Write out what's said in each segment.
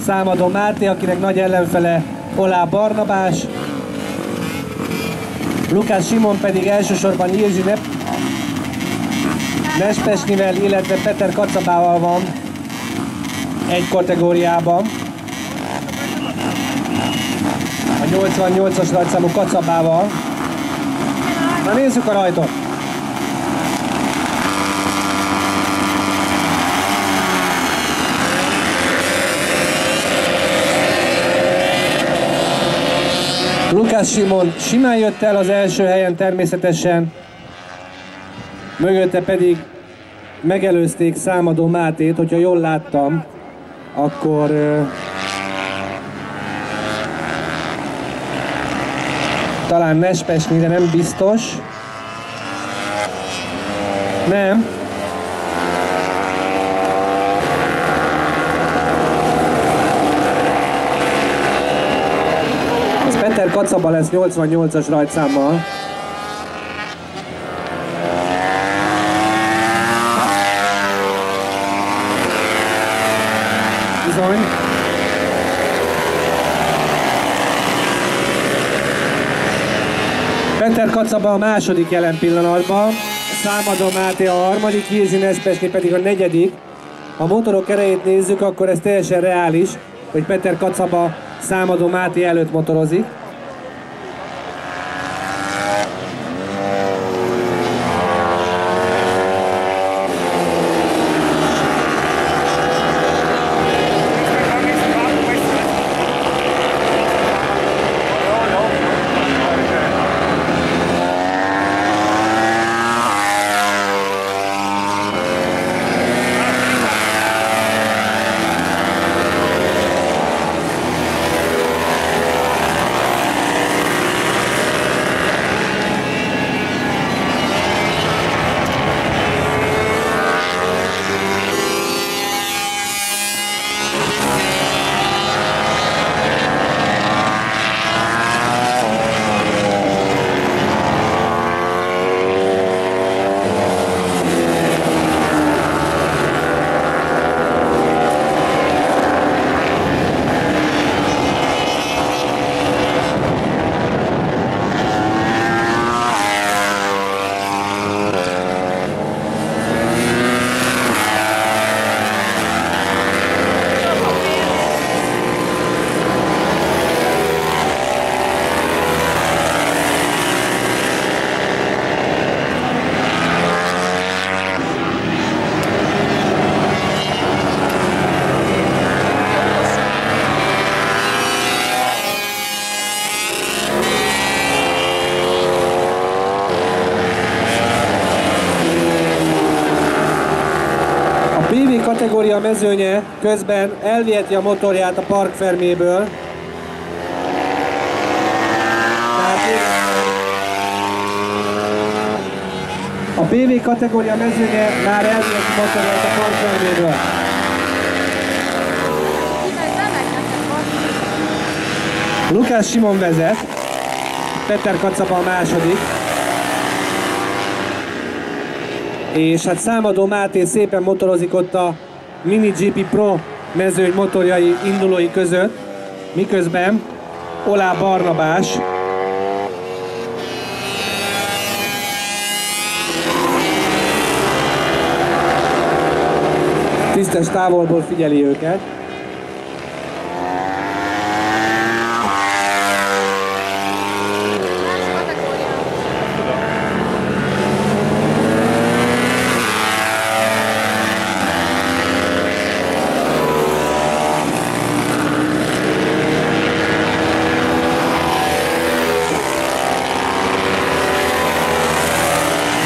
Számadó Máté, akinek nagy ellenfele Olá Barnabás. Lukács Simon pedig elsősorban Jirzsi Nespesnivel, illetve Peter Kacabával van egy kategóriában. A 88-as rajtszámú Kacabával. Na nézzük a rajtot! Lukács Simon simán jött el az első helyen természetesen, mögötte pedig megelőzték Számadó Mátét, hogyha jól láttam, akkor talán Nespesni, de nem biztos. Nem. Ez Peter Kacaba lesz 88-as rajtszámmal. Bizony. Peter Kacaba a második jelen pillanatban, Számadó Máté a harmadik, Jirzsi Nespesni pedig a negyedik. Ha a motorok erejét nézzük, akkor ez teljesen reális, hogy Peter Kacaba Számadó Máté előtt motorozik. Kategória mezőnye közben elviheti a motorját a Park Ferméből. A PV kategória mezőnye már elviheti motorját a Park Ferméből. Lukács Simon vezet, Peter Kacaba a második. És hát Számadó Máté szépen motorozik ott a Mini GP Pro mezőny motorjai indulói között, miközben Olá Barnabás tisztes távolból figyeli őket.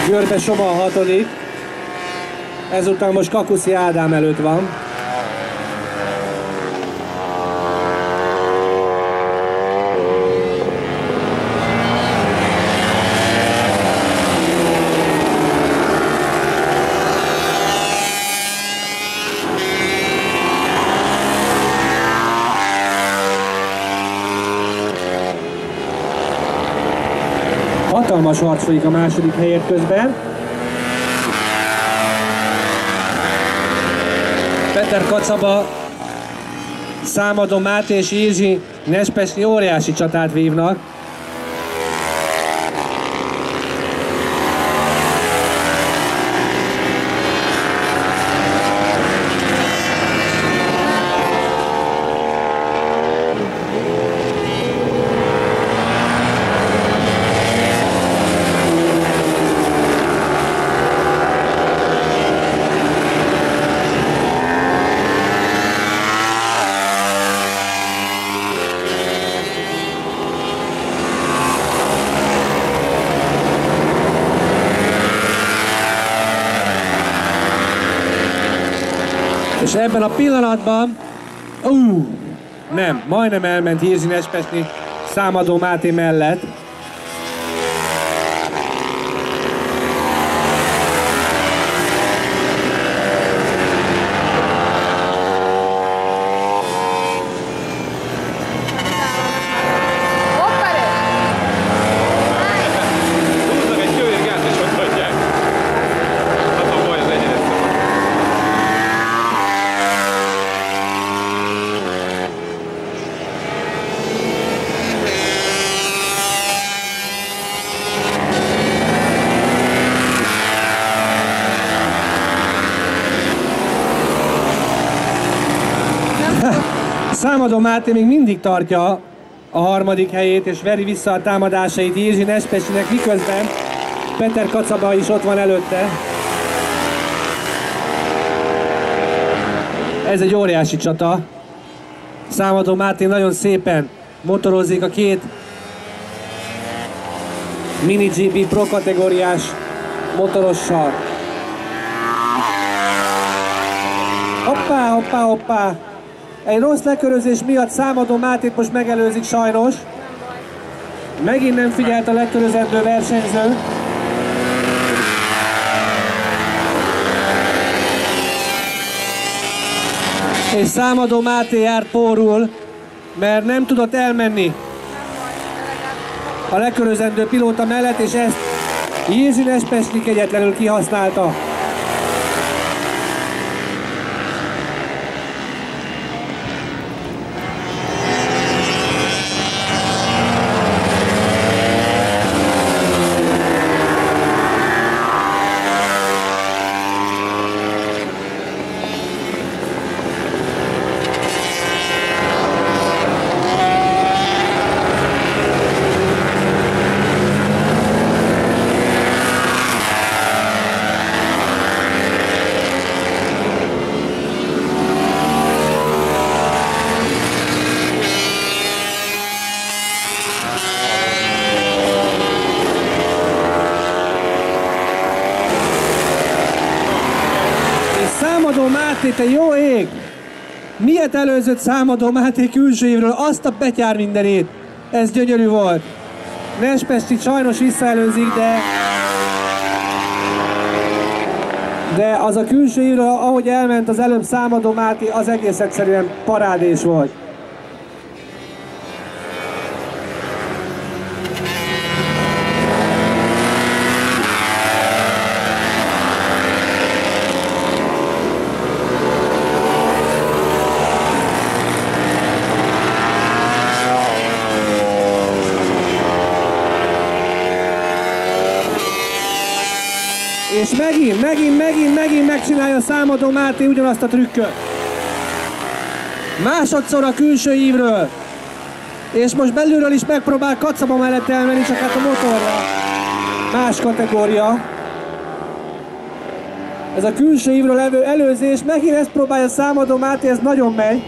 Györpe Soma a hatodik, ezután most Kakuszi Ádám előtt van. Hatalmas harc folyik a második helyért közben. Peter Kacaba Számadó Máté és Jiří Nespesnyi óriási csatát vívnak. És ebben a pillanatban, nem, majdnem elment Jiří Nespesnyi Számadó Máté mellett. Számadó Máté még mindig tartja a harmadik helyét, és veri vissza a támadásait Jiří Nespesnyinek, miközben Peter Kacaba is ott van előtte. Ez egy óriási csata. Számadó Máté nagyon szépen motorozik a két Mini GP Pro kategóriás motorossal. Hoppá, hoppá, hoppá! Egy rossz lekörözés miatt Számadó Mátét most megelőzik sajnos. Megint nem figyelt a lekörözendő versenyző. És Számadó Máté járt pórul, mert nem tudott elmenni a lekörözendő pilóta mellett, és ezt Jiří Nespesnyi kegyetlenül kihasználta. Számadó Máté, te jó ég! Miért előzött Számadó Máté külső évről azt a betyár mindenét? Ez gyönyörű volt. Nespesnyi sajnos visszaelőzik, de az a külső évről, ahogy elment az előbb Számadó Máté, az egész egyszerűen parádés volt. És megint megcsinálja Számadó Máté ugyanazt a trükköt. Másodszor a külső ívről. És most belülről is megpróbál Kacaba mellett elmenni, csak hát a motorra. Más kategória. Ez a külső ívről előzés, megint ezt próbálja Számadó Máté, ez nagyon megy.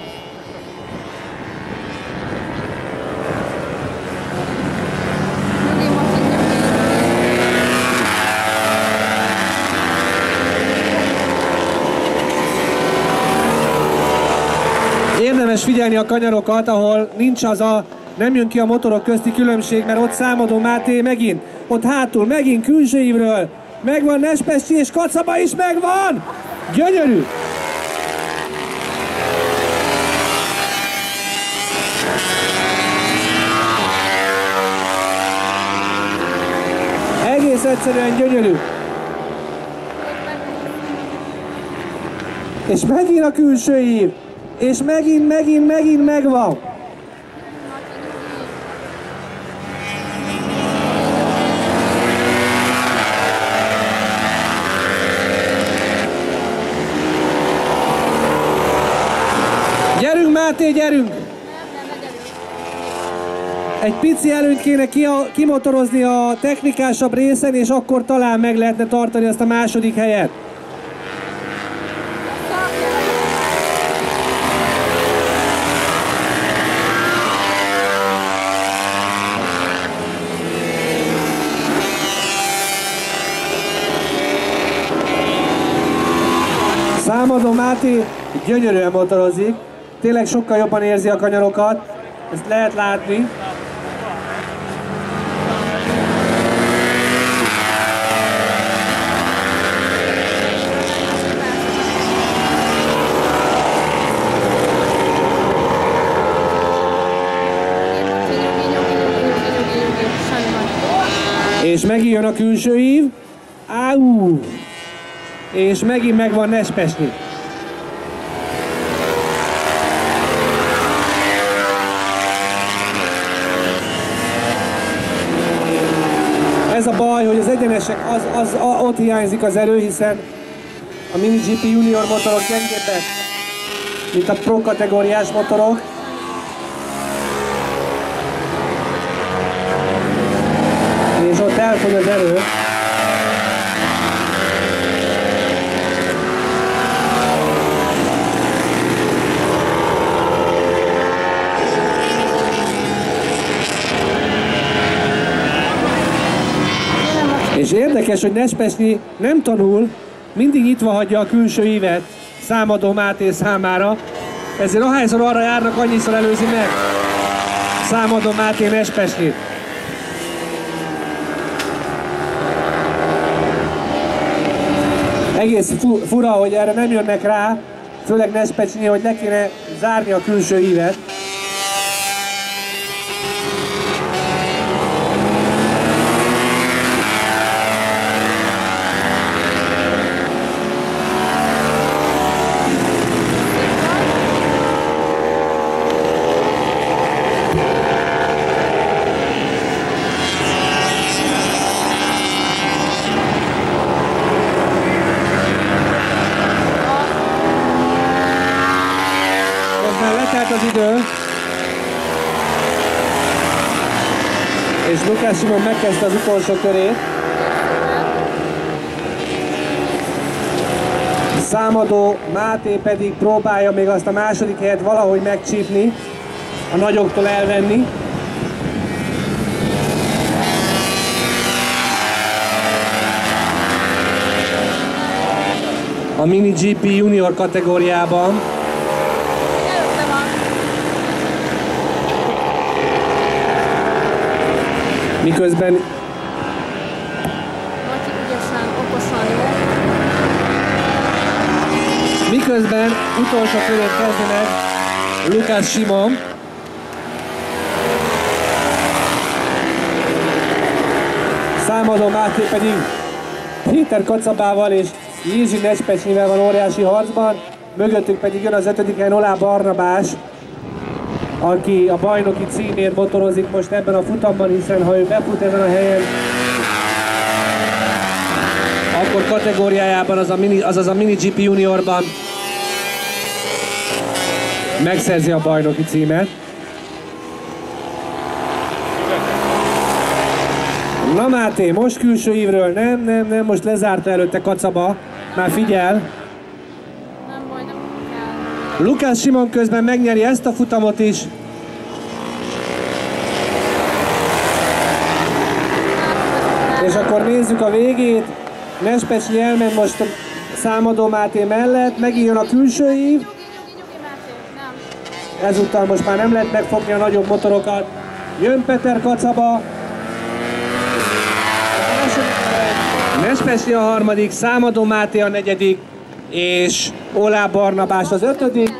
Érdemes figyelni a kanyarokat, ahol nincs nem jön ki a motorok közti különbség, mert ott Számadó Máté megint, ott hátul, megint külső ívről, megvan Nespesnyi, és Kacaba is megvan! Gyönyörű! Egész egyszerűen gyönyörű! És megint a külső ív! és megint megvan. Gyerünk, Máté, gyerünk! Egy pici előnyt kéne kimotorozni a technikásabb részen, és akkor talán meg lehetne tartani azt a második helyet. Számadó Máté gyönyörűen motorozik, tényleg sokkal jobban érzi a kanyarokat, ezt lehet látni. És megint jön a külső ív. Áú! És megint megvan Nespesnyi. Ez a baj, hogy az egyenesek, ott hiányzik az erő, hiszen a MiniGP Junior motorok gyengébbek, mint a Pro kategóriás motorok. És ott elfogy az erő. És érdekes, hogy Nespesnyi nem tanul, mindig nyitva hagyja a külső ívet Számadó Máté számára, ezért ahányszor arra járnak, annyiszor előzi meg Számadó Máté Nespesnyit. Egész fura, hogy erre nem jönnek rá, főleg Nespesnyi, hogy le kéne zárni a külső ívet. Letelt az idő, és Lukács Simon megkezdte az utolsó körét. Számadó Máté pedig próbálja még azt a második helyet valahogy megcsípni, a nagyoktól elvenni. A MiniGP Junior kategóriában. Miközben utolsó körét kezdi meg Lukács Simon. Számadó Máté pedig Péter Kacabával és Jiří Nespesnyivel van óriási harcban, mögöttük pedig jön az 5. helyen Oláh Barnabás, aki a bajnoki címért motorozik most ebben a futamban, hiszen ha ő befut ezen a helyen, akkor kategóriájában, azaz a MiniGP Juniorban megszerzi a bajnoki címet. Na Máté, most külső ívről, nem, most lezárta előtte Kacaba, már figyel. Nem baj, nem kell. Lukács Simon közben megnyeri ezt a futamot is. És akkor nézzük a végét. Nespesnyi elment most a Számadó Máté mellett, megint jön a külső ív. Nyugi, Máté, nem. Ezúttal most már nem lehet megfogni a nagyobb motorokat. Jön Péter Kacaba. Nespesnyi a harmadik, Számadó Máté a negyedik, és Oláh Barnabás az 5.